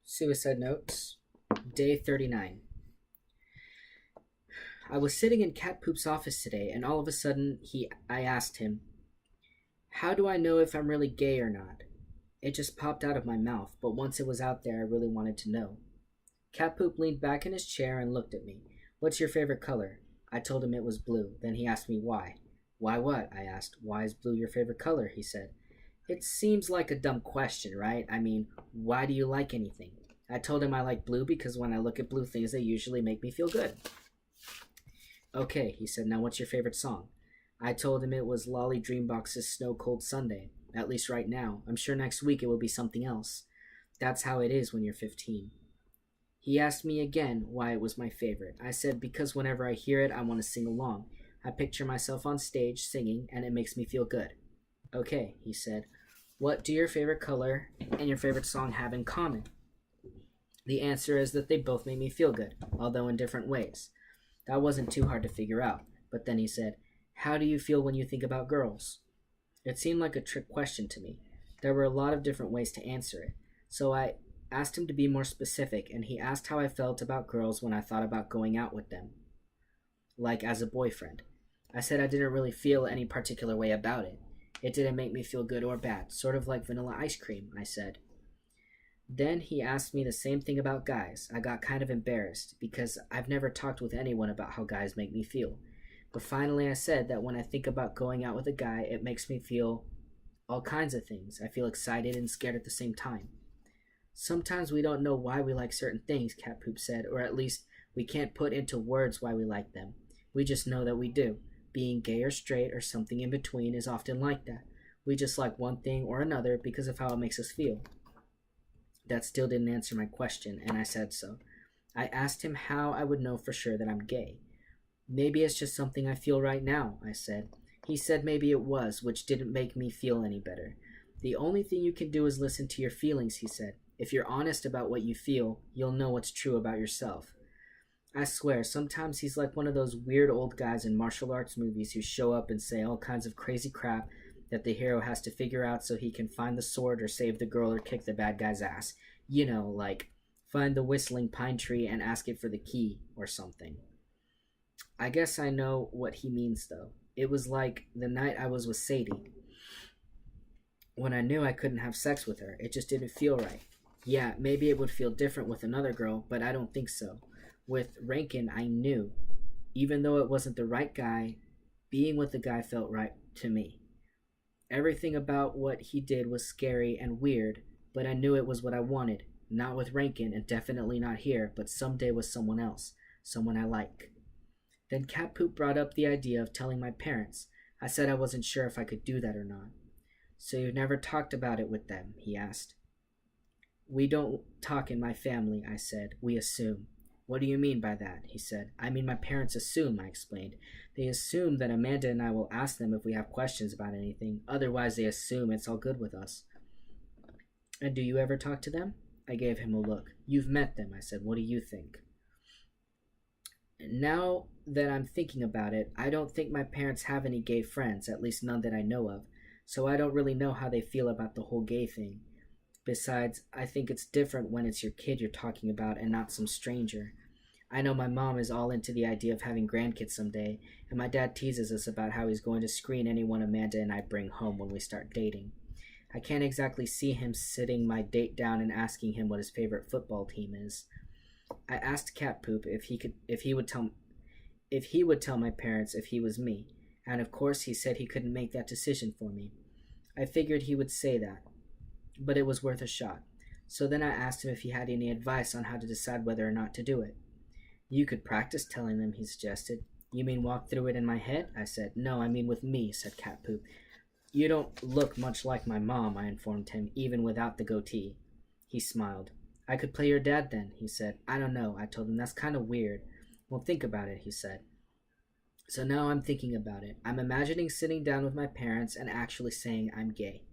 Suicide Notes, Day 39. I was sitting in Cat Poop's office today, and all of a sudden, I asked him, "How do I know if I'm really gay or not?" It just popped out of my mouth, but once it was out there, I really wanted to know. Cat Poop leaned back in his chair and looked at me. "What's your favorite color?" I told him it was blue. Then he asked me why. "Why what?" I asked. "Why is blue your favorite color?" he said. It seems like a dumb question, right? I mean, why do you like anything? I told him I like blue because when I look at blue things, they usually make me feel good. "Okay," he said, "now what's your favorite song?" I told him it was Lolly Dreambox's Snow Cold Sunday, at least right now. I'm sure next week it will be something else. That's how it is when you're 15. He asked me again why it was my favorite. I said because whenever I hear it, I want to sing along. I picture myself on stage singing, and it makes me feel good. "Okay," he said, "what do your favorite color and your favorite song have in common?" The answer is that they both make me feel good, although in different ways. That wasn't too hard to figure out, but then he said, "How do you feel when you think about girls?" It seemed like a trick question to me. There were a lot of different ways to answer it, so I asked him to be more specific, and he asked how I felt about girls when I thought about going out with them, like as a boyfriend. I said I didn't really feel any particular way about it. It didn't make me feel good or bad, sort of like vanilla ice cream, I said. Then he asked me the same thing about guys. I got kind of embarrassed because I've never talked with anyone about how guys make me feel. But finally I said that when I think about going out with a guy, it makes me feel all kinds of things. I feel excited and scared at the same time. Sometimes we don't know why we like certain things, Cat Poop said, or at least we can't put into words why we like them. We just know that we do. Being gay or straight or something in between is often like that. We just like one thing or another because of how it makes us feel. That still didn't answer my question, and I said so. I asked him how I would know for sure that I'm gay. "Maybe it's just something I feel right now," I said. He said maybe it was, which didn't make me feel any better. "The only thing you can do is listen to your feelings," he said. "If you're honest about what you feel, you'll know what's true about yourself." I swear, sometimes he's like one of those weird old guys in martial arts movies who show up and say all kinds of crazy crap that the hero has to figure out so he can find the sword or save the girl or kick the bad guy's ass. You know, like find the whistling pine tree and ask it for the key or something. I guess I know what he means though. It was like the night I was with Sadie. When I knew I couldn't have sex with her, it just didn't feel right. Yeah, maybe it would feel different with another girl, but I don't think so. With Rankin, I knew. Even though it wasn't the right guy, being with the guy felt right to me. Everything about what he did was scary and weird, but I knew it was what I wanted. Not with Rankin, and definitely not here, but someday with someone else. Someone I like. Then Cat Poop brought up the idea of telling my parents. I said I wasn't sure if I could do that or not. "So you've never talked about it with them?" he asked. "We don't talk in my family," I said. "We assume." "What do you mean by that?" he said. "I mean my parents assume," I explained. "They assume that Amanda and I will ask them if we have questions about anything. Otherwise, they assume it's all good with us." "And do you ever talk to them?" I gave him a look. "You've met them," I said. "What do you think?" Now that I'm thinking about it, I don't think my parents have any gay friends, at least none that I know of, so I don't really know how they feel about the whole gay thing. Besides, I think it's different when it's your kid you're talking about and not some stranger. I know my mom is all into the idea of having grandkids someday, and my dad teases us about how he's going to screen anyone Amanda and I bring home when we start dating. I can't exactly see him sitting my date down and asking him what his favorite football team is. I asked Cat Poop if he would tell my parents if he was me, and of course he said he couldn't make that decision for me. I figured he would say that, but it was worth a shot. So then I asked him if he had any advice on how to decide whether or not to do it. "You could practice telling them," he suggested. "You mean walk through it in my head?" I said. "No, I mean with me," said Cat Poop. "You don't look much like my mom," I informed him, "even without the goatee." He smiled. "I could play your dad then," he said. "I don't know," I told him. "That's kind of weird." "Well, think about it," he said. So now I'm thinking about it. I'm imagining sitting down with my parents and actually saying I'm gay.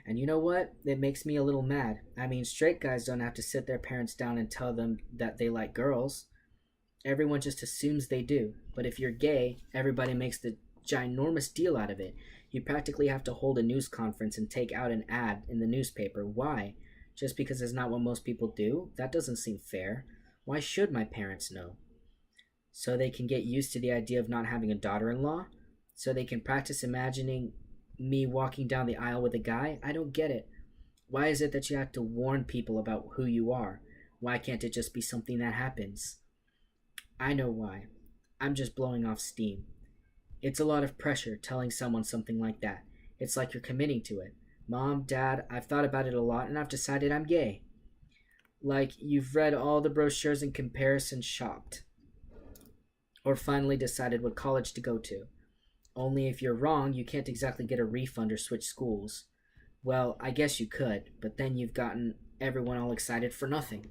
And you know what? It makes me a little mad. I mean, straight guys don't have to sit their parents down and tell them that they like girls. Everyone just assumes they do. But if you're gay, everybody makes the ginormous deal out of it. You practically have to hold a news conference and take out an ad in the newspaper. Why? Just because it's not what most people do? That doesn't seem fair. Why should my parents know? So they can get used to the idea of not having a daughter-in-law? So they can practice imagining me walking down the aisle with a guy? I don't get it. Why is it that you have to warn people about who you are? Why can't it just be something that happens? I know why. I'm just blowing off steam. It's a lot of pressure telling someone something like that. It's like you're committing to it. Mom, Dad, I've thought about it a lot and I've decided I'm gay. Like you've read all the brochures and comparison shopped. Or finally decided what college to go to. Only if you're wrong, you can't exactly get a refund or switch schools. Well, I guess you could, but then you've gotten everyone all excited for nothing.